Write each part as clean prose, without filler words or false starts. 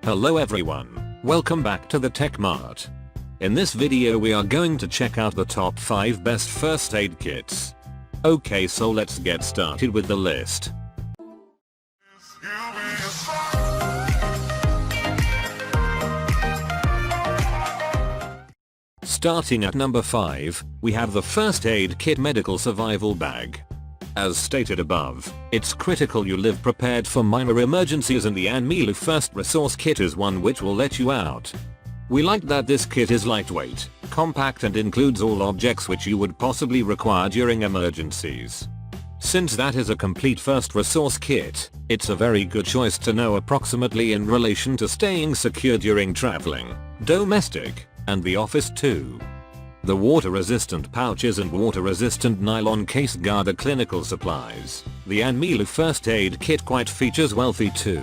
Hello everyone, welcome back to the Tech Mart. In this video we are going to check out the top 5 best first aid kits. Okay, so let's get started with the list. Starting at number 5, we have the First Aid Kit Medical Survival Bag. As stated above, it's critical you live prepared for minor emergencies, and the Anmilu First Resource Kit is one which will let you out. We like that this kit is lightweight, compact and includes all objects which you would possibly require during emergencies. Since that is a complete first resource kit, it's a very good choice to know approximately in relation to staying secure during traveling, domestic, and the office too. The water-resistant pouches and water-resistant nylon case guard are clinical supplies. The Anmilu First Aid Kit quite features wealthy too.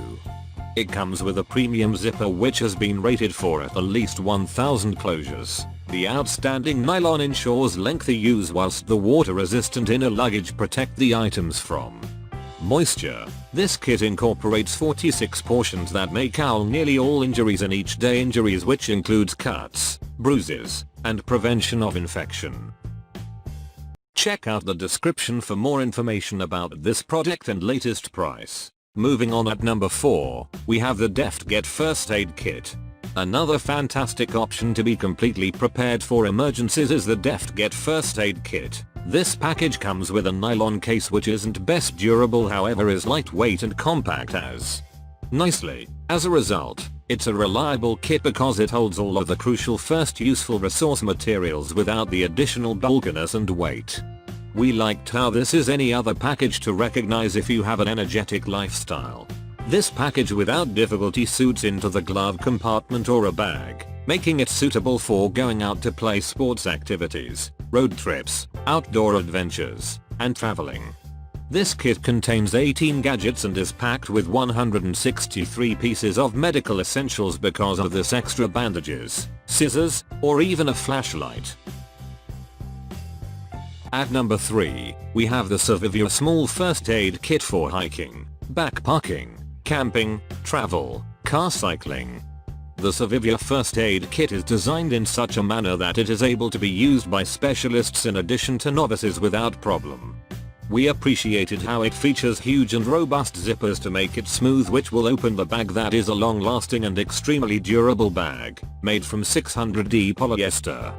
It comes with a premium zipper which has been rated for at least 1000 closures. The outstanding nylon ensures lengthy use whilst the water-resistant inner luggage protect the items from moisture. This kit incorporates 46 portions that may cowl nearly all injuries and each day injuries, which includes cuts, bruises, and prevention of infection. Check out the description for more information about this product and latest price. Moving on, at number 4, we have the DeftGet First Aid Kit. Another fantastic option to be completely prepared for emergencies is the DeftGet First Aid Kit. This package comes with a nylon case which isn't best durable, however is lightweight and compact as nicely. As a result, it's a reliable kit because it holds all of the crucial first useful resource materials without the additional bulkiness and weight. We liked how this is any other package to recognize if you have an energetic lifestyle. This package without difficulty suits into the glove compartment or a bag, making it suitable for going out to play sports activities, road trips, outdoor adventures, and traveling. This kit contains 18 gadgets and is packed with 163 pieces of medical essentials because of this extra bandages, scissors, or even a flashlight. At number 3, we have the Surviveware Small First Aid Kit for hiking, backpacking, camping, travel, car cycling. The Surviveware First Aid Kit is designed in such a manner that it is able to be used by specialists in addition to novices without problem. We appreciated how it features huge and robust zippers to make it smooth, which will open the bag. That is a long-lasting and extremely durable bag, made from 600D polyester.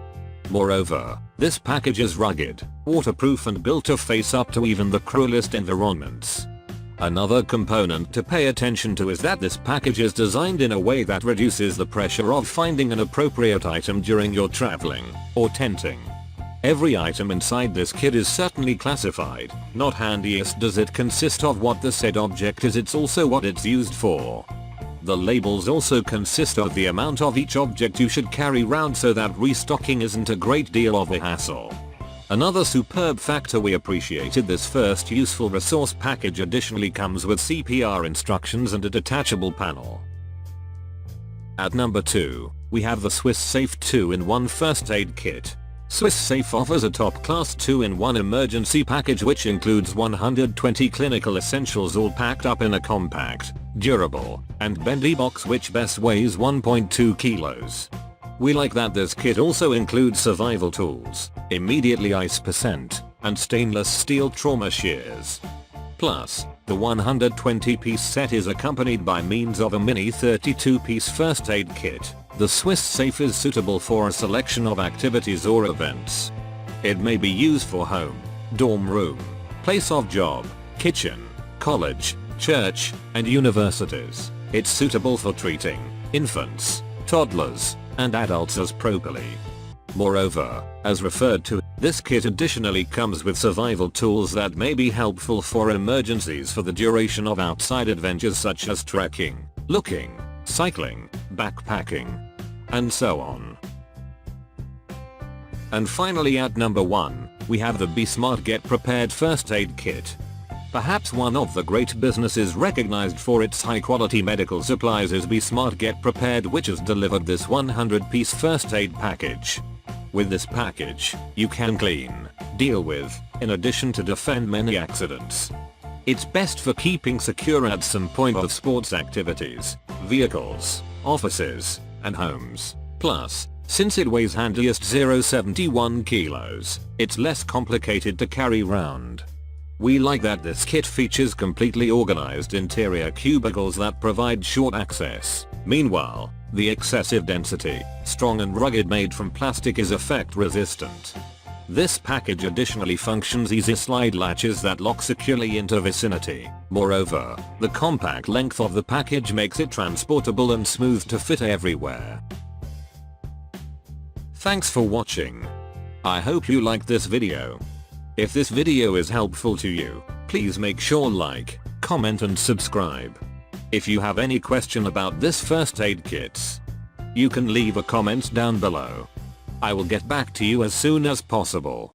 Moreover, this package is rugged, waterproof and built to face up to even the cruelest environments. Another component to pay attention to is that this package is designed in a way that reduces the pressure of finding an appropriate item during your traveling or tenting. Every item inside this kit is certainly classified. Not handiest does it consist of what the said object is, it's also what it's used for. The labels also consist of the amount of each object you should carry round so that restocking isn't a great deal of a hassle. Another superb factor we appreciated, this first useful resource package additionally comes with CPR instructions and a detachable panel. At number 2, we have the Swiss Safe 2-in-1 First Aid Kit. Swiss Safe offers a top-class 2-in-1 emergency package which includes 120 clinical essentials all packed up in a compact, durable, and bendy box which best weighs 1.2 kilos. We like that this kit also includes survival tools, immediately ice percent, and stainless steel trauma shears. Plus, the 120-piece set is accompanied by means of a mini 32-piece first aid kit. The Swiss Safe is suitable for a selection of activities or events. It may be used for home, dorm room, place of job, kitchen, college, church, and universities. It's suitable for treating infants, toddlers, and adults as properly. Moreover, as referred to, this kit additionally comes with survival tools that may be helpful for emergencies for the duration of outside adventures such as trekking, looking, cycling, backpacking, and so on. And finally, at number 1, we have the Be Smart Get Prepared First Aid Kit. Perhaps one of the great businesses recognized for its high quality medical supplies is Be Smart Get Prepared, which has delivered this 100-piece first aid package. With this package, you can clean, deal with, in addition to defend many accidents. It's best for keeping secure at some point of sports activities, vehicles, offices, and homes. Plus, since it weighs handiest 0.71 kilos, it's less complicated to carry round. We like that this kit features completely organized interior cubicles that provide short access. Meanwhile, the excessive density, strong and rugged made from plastic is effect resistant. This package additionally functions easy slide latches that lock securely into vicinity. Moreover, the compact length of the package makes it transportable and smooth to fit everywhere. Thanks for watching. I hope you liked this video. If this video is helpful to you, please make sure like, comment and subscribe. If you have any question about this first aid kits, you can leave a comment down below. I will get back to you as soon as possible.